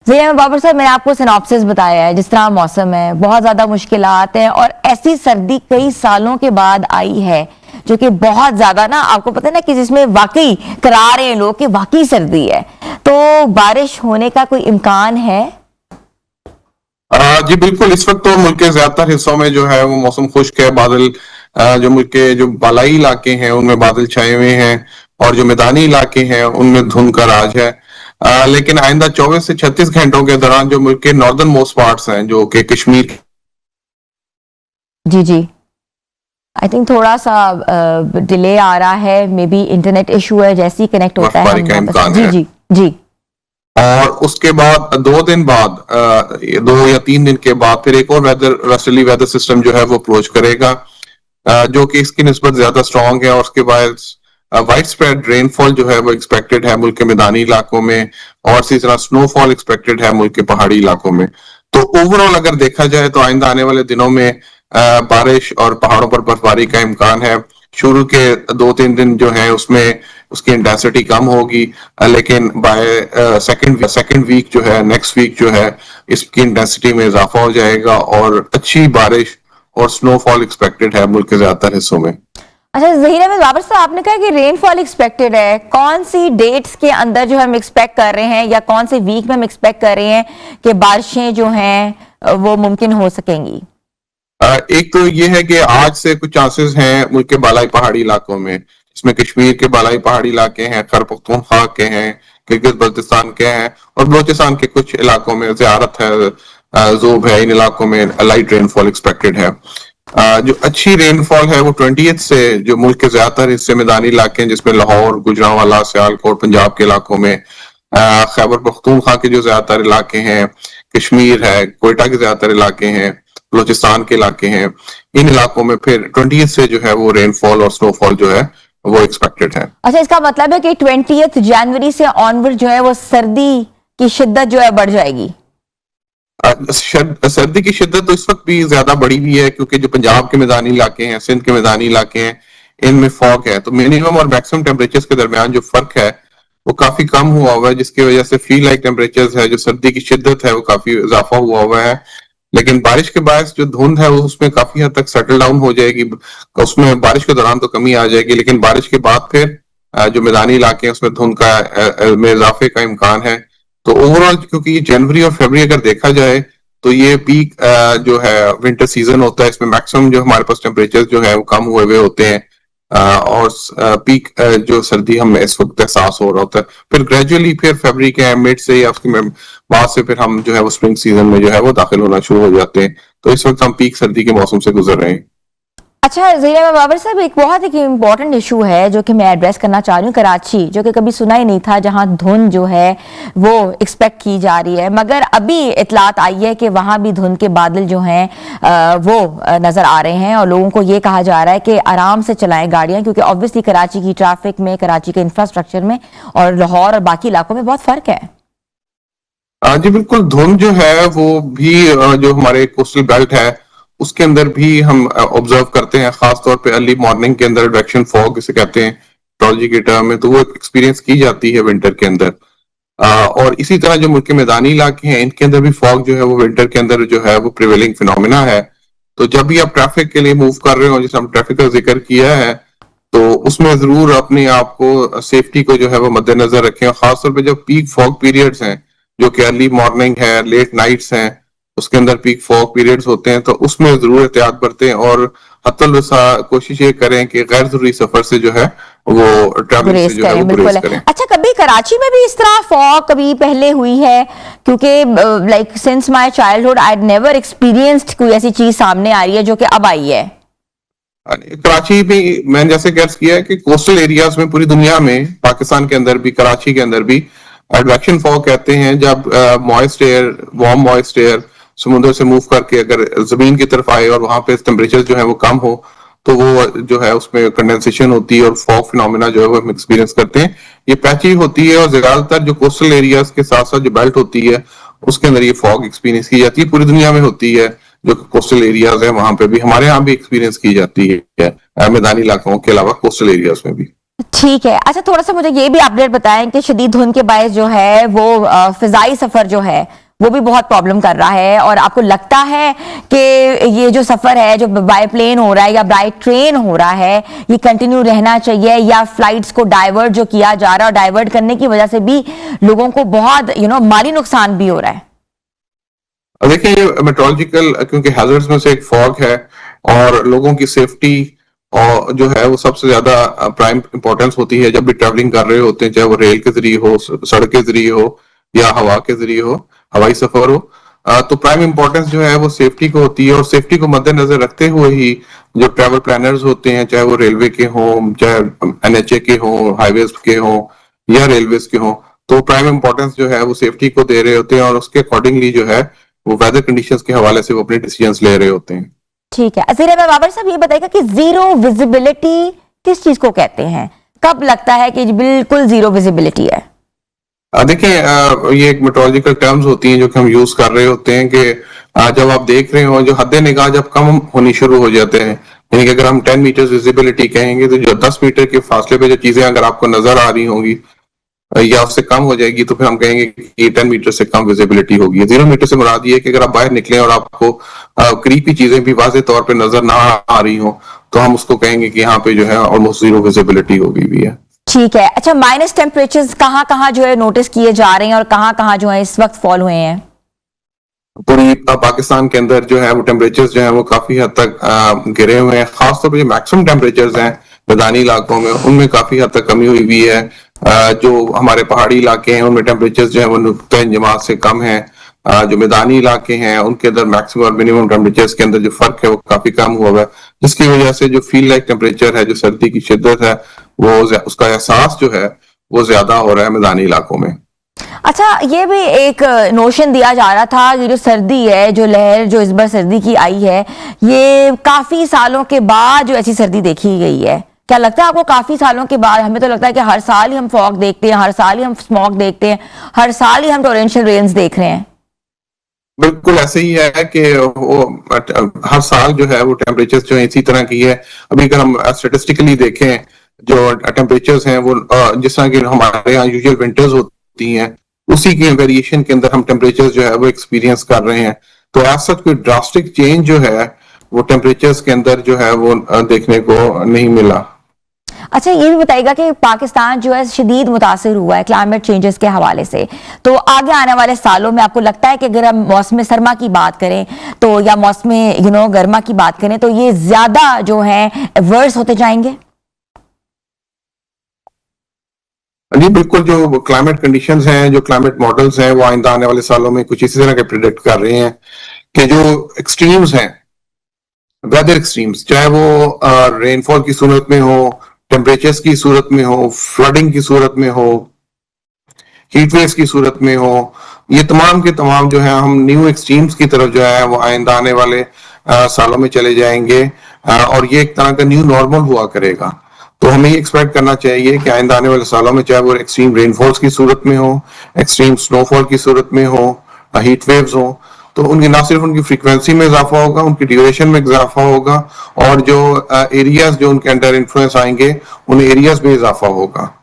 ज़िया बाबर साहब, मैंने आपको सिनॉप्सिस बताया है, जिस तरह मौसम है, बहुत ज़्यादा मुश्किलात हैं और ऐसी सर्दी कई सालों के बाद आई है जो कि बहुत ज़्यादा ना, आपको पता है ना, कि जिसमें वाकई करा रहे हैं लोग कि वाकई सर्दी है। तो बारिश होने का कोई इम्कान है? जी बिल्कुल, इस वक्त तो मुल्क के ज्यादातर हिस्सों में जो है वो मौसम खुश्क है। बादल जो मुल्क के जो बालाई इलाके हैं उनमें बादल छाए हुए हैं और जो मैदानी इलाके हैं उनमें धुंध का राज है। लेकिन आइंदा 24 से 36 घंटों के दौरान जो मुल्क के नॉर्दर्न मोस्ट पार्ट्स हैं, जो कि कश्मीर। जी जी, आई थिंक थोड़ा सा डिले आ रहा है, मे बी इंटरनेट इशू है, जैसे ही कनेक्ट होता है बर्फबारी हम का वापस। इम्कान जी है। जी जी। और उसके बाद 2 दिन बाद, 2 या 3 दिन के बाद फिर एक और वेस्टर्ली वेदर सिस्टम जो है वो अप्रोच करेगा, जो कि इसकी निस्बत ज्यादा स्ट्रांग है। और उसके बाद वाइड स्प्रेड रेनफॉल जो है वो एक्सपेक्टेड है मुल्क के मैदानी इलाकों में, और इसी तरह स्नोफॉल एक्सपेक्टेड है मुल्क के पहाड़ी इलाकों में। तो ओवरऑल अगर देखा जाए तो आइंदा आने वाले दिनों में बारिश और पहाड़ों पर बर्फबारी का इम्कान है। शुरू के 2-3 दिन जो है उसमें उसकी इंटेंसिटी कम होगी, लेकिन बाय सेकेंड वीक जो है, नेक्स्ट वीक जो है, इसकी इंटेंसिटी में इजाफा हो जाएगा और अच्छी बारिश और स्नोफॉल एक्सपेक्टेड है मुल्क के ज्यादातर हिस्सों में। अच्छा ज़हीर अहमद बाबर साहब, आपने कहा कि रेनफॉल एक्सपेक्टेड है, कौन सी डेट्स के अंदर जो हम एक्सपेक्ट कर रहे हैं या कौन से वीक में हम एक्सपेक्ट कर रहे हैं कि बारिशें जो हैं वो मुमकिन हो सकेंगी? एक तो ये है कि आज से कुछ चांसेस हैं मुल्क के बालाई पहाड़ी इलाकों में, इसमें कश्मीर के बालाई पहाड़ी इलाके हैं, खैबर पख्तूनख्वा के हैं, गिलगित बल्तिस्तान के हैं और बलोचिस्तान के कुछ इलाकों में ज़ियारत है, ज़ोब है, इन इलाकों में लाइट रेनफॉल एक्सपेक्टेड है। जो अच्छी रेनफॉल है वो 20 से जो मुल्क के ज्यादातर हिस्से मैदानी इलाके हैं, जिसमें लाहौर, गुजरांवाला, सियालकोट, पंजाब के इलाकों में, खैबर पख्तूनख्वा के जो ज्यादातर इलाके हैं, कश्मीर है, कोयटा के ज्यादातर इलाके हैं, बलोचिस्तान के इलाके हैं, इन इलाकों में फिर 20 से जो है वो रेनफॉल और स्नोफॉल जो है वो एक्सपेक्टेड है। अच्छा, इसका मतलब है कि 20 जनवरी से ऑनवर्ड जो है वो सर्दी की शिद्दत जो है बढ़ जाएगी? सर्दी की शिद्दत तो इस वक्त भी ज्यादा बढ़ी हुई है, क्योंकि जो पंजाब के मैदानी इलाके हैं, सिंध के मैदानी इलाके हैं, इनमें फॉग है। तो मिनिमम और मैक्सिमम टेम्परेचर्स के दरमियान जो फर्क है वो काफी कम हुआ हुआ है, जिसकी वजह से फील लाइक टेम्परेचर्स है, जो सर्दी की शिद्दत है वो काफी इजाफा हुआ हुआ है। लेकिन बारिश के बाद जो धुंध है वो उसमें काफी हद तक सेटल डाउन हो जाएगी। उसमें बारिश के दौरान तो कमी आ जाएगी, लेकिन बारिश के बाद फिर जो मैदानी इलाके हैं उसमें धुंध का में इजाफे का इम्कान है। तो ओवरऑल क्योंकि ये जनवरी और फरवरी अगर देखा जाए तो ये पीक जो है विंटर सीजन होता है, इसमें मैक्सिमम जो हमारे पास टेम्परेचर जो है वो कम हुए हुए होते हैं, और पीक जो सर्दी हमें इस वक्त एहसास हो रहा होता है। फिर ग्रेजुअली फिर फरवरी के मिड से या उसके बाद से फिर हम जो है वो स्प्रिंग सीजन में जो है वो दाखिल होना शुरू हो जाते हैं। तो इस वक्त हम पीक सर्दी के मौसम से गुजर रहे हैं। अच्छा ज़हीर बाबर साहब, एक बहुत एक इम्पॉर्टेंट इशू है जो कि मैं एड्रेस करना चाह रही हूँ, कराची, जो कि कभी सुना ही नहीं था, जहाँ धुंध जो है वो एक्सपेक्ट की जा रही है, मगर अभी इतलात आई है कि वहाँ भी धुंध के बादल जो हैं वो नज़र आ रहे हैं और लोगों को ये कहा जा रहा है कि आराम से चलाएं गाड़ियाँ, क्योंकि ऑब्वियसली कराची की ट्रैफिक में, कराची के इंफ्रास्ट्रक्चर में और लाहौर और बाकी इलाकों में बहुत फ़र्क है। जी बिल्कुल, धुंध जो है वो भी जो हमारे कोस्टल बेल्ट है उसके अंदर भी हम ऑब्जर्व करते हैं, खासतौर पे अर्ली मॉर्निंग के अंदर एडवेक्शन फॉग जिसे कहते हैं टेक्नोलॉजी के टर्म में, तो वो एक्सपीरियंस की जाती है विंटर के अंदर। और इसी तरह जो मुल्क के मैदानी इलाके हैं इनके अंदर भी फॉग जो है वो विंटर के अंदर जो है वो प्रिवेलिंग फिनोमिना है। तो जब भी आप ट्रैफिक के लिए मूव कर रहे हो, जैसे हम ट्रैफिक का जिक्र किया है, तो उसमें जरूर अपने आप को, सेफ्टी को जो है वो मद्देनजर रखें। और खासतौर पर जब पीक फॉग पीरियड्स हैं, जो कि अर्ली मॉर्निंग है, लेट नाइट्स हैं, उसके अंदर पीक फॉग पीरियड्स होते हैं, तो उसमें जरूर एहतियात बरतें और हत्तल-वसा कोशिश ये करें कि गैर जरूरी सफर से जो है वो ट्रैवलिंग से गुरेज जो है करें, वो बिल्कुल गुरेज है। करें। अच्छा, कभी कराची में भी इस तरह फॉग कभी पहले हुई है? क्योंकि like since my childhood I never experienced कोई ऐसी चीज सामने आ रही है जो कि अब आई है। कराची में मैंने जैसे गेस किया है कि कोस्टल एरियाज में पूरी दुनिया में, पाकिस्तान के अंदर भी, कराची के अंदर भी एडवेक्शन फॉग कहते हैं, जब moist air, warm moist air समुद्र से मूव करके अगर जमीन की तरफ आए और वहां पे टेम्परेचर जो है वो कम हो, तो वो जो है उसमें कंडेंसेशन होती है और फॉग फिनोमेना जो है वो हम एक्सपीरियंस करते हैं। ये पैची होती है और ज्यादातर जो कोस्टल एरियाज के साथ साथ जो बेल्ट होती है उसके अंदर ये फॉग एक्सपीरियंस की जाती है, पूरी दुनिया में होती है। जो कोस्टल एरियाज है वहां पे भी, हमारे यहाँ भी एक्सपीरियंस की जाती है, मैदानी इलाकों के अलावा कोस्टल एरियाज में भी। ठीक है। अच्छा, थोड़ा सा मुझे ये भी अपडेट बताएं कि शदीद धुंध के बायस जो है वो फिजाई सफर जो है वो भी बहुत प्रॉब्लम कर रहा है, और आपको लगता है कि ये जो सफर है जो बाय प्लेन हो रहा है या बाय ट्रेन हो रहा है ये कंटिन्यू रहना चाहिए, या फ्लाइट्स को डाइवर्ट जो किया जा रहा है और डाइवर्ट करने की वजह से भी लोगों को बहुत माली नुकसान भी हो रहा है? देखिए, ये मेट्रोलॉजिकल क्योंकि हैजर्ड्स में से एक फॉग है, और लोगों की सेफ्टी और जो है वो सबसे ज्यादा प्राइम इंपॉर्टेंस होती है जब भी ट्रैवलिंग कर रहे होते हैं, चाहे वो रेल के जरिए हो, सड़क के जरिए हो, या हवा के जरिए हो, हवाई सफर हो। तो प्राइम इंपॉर्टेंस जो है वो सेफ्टी को होती है, और सेफ्टी को मद्देनजर रखते हुए ही जो ट्रैवल प्लानर्स होते हैं, चाहे वो रेलवे के हों, चाहे एनएचए के हों, हाईवेज के हों, या रेलवेज के हों, तो प्राइम इंपॉर्टेंस जो है वो सेफ्टी को दे रहे होते हैं, और उसके अकॉर्डिंगली जो है वो वेदर कंडीशंस के हवाले से वो अपने डिसीजंस ले रहे होते हैं। ठीक है। अजीर बाबर साहब, ये बताइएगा कि जीरो विजिबिलिटी किस चीज को कहते हैं? कब लगता है कि बिल्कुल जीरो विजिबिलिटी है? देखिए, ये एक मेट्रोलॉजिकल टर्म्स होती हैं जो कि हम यूज कर रहे होते हैं कि जब आप देख रहे हो जो हद निगाह जब कम होनी शुरू हो जाते हैं, यानी कि अगर हम 10 मीटर विजिबिलिटी कहेंगे तो जो 10 मीटर के फासले पे जो चीजें अगर आपको नजर आ रही होंगी या उससे कम हो जाएगी, तो फिर हम कहेंगे कि 10 मीटर से कम विजिबिलिटी होगी। 0 मीटर से मुराद ये है कि अगर आप बाहर निकले और आपको करीब की चीजें भी वाज़ेह तौर पे नजर ना आ रही हो, तो हम उसको कहेंगे कि यहाँ पे जो है ऑलमोस्ट जीरो विजिबिलिटी हो गई भी है। ठीक है। अच्छा, माइनस टेम्परेचर्स कहाँ कहाँ जो है नोटिस किए जा रहे हैं और कहाँ कहाँ जो है इस वक्त फॉल हुए हैं? पूरी पाकिस्तान के अंदर जो है वो टेम्परेचर्स जो है वो काफी हद तक गिरे हुए हैं। खासतौर पर जो मैक्सिमम टेम्परेचर्स हैं मैदानी इलाकों में, उनमें काफी हद तक कमी हुई हुई है। जो हमारे पहाड़ी इलाके हैं उनमें टेम्परेचर्स जो है वो नुक्ता इंजमात से कम है। जो मैदानी इलाके हैं उनके अंदर मैक्सिमम और मिनिमम टेम्परेचर्स के अंदर जो फर्क है वो काफी कम हुआ है, जिसकी वजह से जो फील लाइक टेम्परेचर है, जो सर्दी की शिद्दत है, वो उसका एहसास जो है वो ज्यादा हो रहा है मैदानी इलाकों में। अच्छा, ये भी एक नोशन दिया जा रहा था कि जो सर्दी है, जो लहर जो इस बार सर्दी की आई है, ये काफी सालों के बाद जो ऐसी सर्दी देखी गई है। क्या लगता है आपको काफी सालों के बाद? हमें तो लगता है कि हर साल ही हम फॉग देखते हैं, हर साल ही हम स्मॉग देखते हैं, हर साल ही हम टोरेंशियल रेन्स देख रहे हैं। बिल्कुल ऐसे ही है कि वो हर साल जो है वो टेम्परेचर जो है इसी तरह की है। अभी अगर हम स्टेटिस्टिकली देखें जो टेम्परेचर्स हैं वो जिस तरह की हमारे यहाँ यूजुअल विंटर्स होती हैं उसी के वेरिएशन के अंदर हम टेम्परेचर जो है वो एक्सपीरियंस कर रहे हैं। तो आज तक कोई ड्रास्टिक चेंज जो है वो टेम्परेचर्स के अंदर जो है वो देखने को नहीं मिला। अच्छा, ये भी बताइएगा कि पाकिस्तान जो है शदीद मुतासिर हुआ है क्लाइमेट चेंजेस के हवाले से, तो आगे आने वाले सालों में आपको लगता है कि अगर हम मौसम सरमा की बात करें तो या मौसम गर्मा की बात करें तो ये ज्यादा जो है वर्स होते जाएंगे? जी बिल्कुल, जो क्लाइमेट कंडीशंस हैं, जो क्लाइमेट मॉडल्स हैं, वो आइंदा आने वाले सालों में कुछ इसी तरह के प्रिडिक्ट कर रहे हैं कि जो एक्सट्रीम्स हैं, वेदर एक्सट्रीम्स, चाहे वो रेनफॉल की सूरत में हो, टेम्परेचर्स की सूरत में हो, फ्लडिंग की सूरत में हो, हीट वेव्स की सूरत में हो, ये तमाम के तमाम जो है हम न्यू एक्सट्रीम्स की तरफ जो है वो आइंदा आने वाले सालों में चले जाएंगे, और ये एक तरह का न्यू नॉर्मल हुआ करेगा। तो हमें ये एक्सपेक्ट करना चाहिए कि आइंदा आने वाले सालों में चाहे वो एक्सट्रीम रेनफॉल्स की सूरत में हो, एक्सट्रीम स्नोफॉल की सूरत में हो, हीट वेव्स हो, तो उनकी ना सिर्फ उनकी फ्रीक्वेंसी में इजाफा होगा, उनकी ड्यूरेशन में इजाफा होगा, और जो एरियाज जो उनके अंडर इन्फ्लुएंस आएंगे उन एरियाज में इजाफा होगा।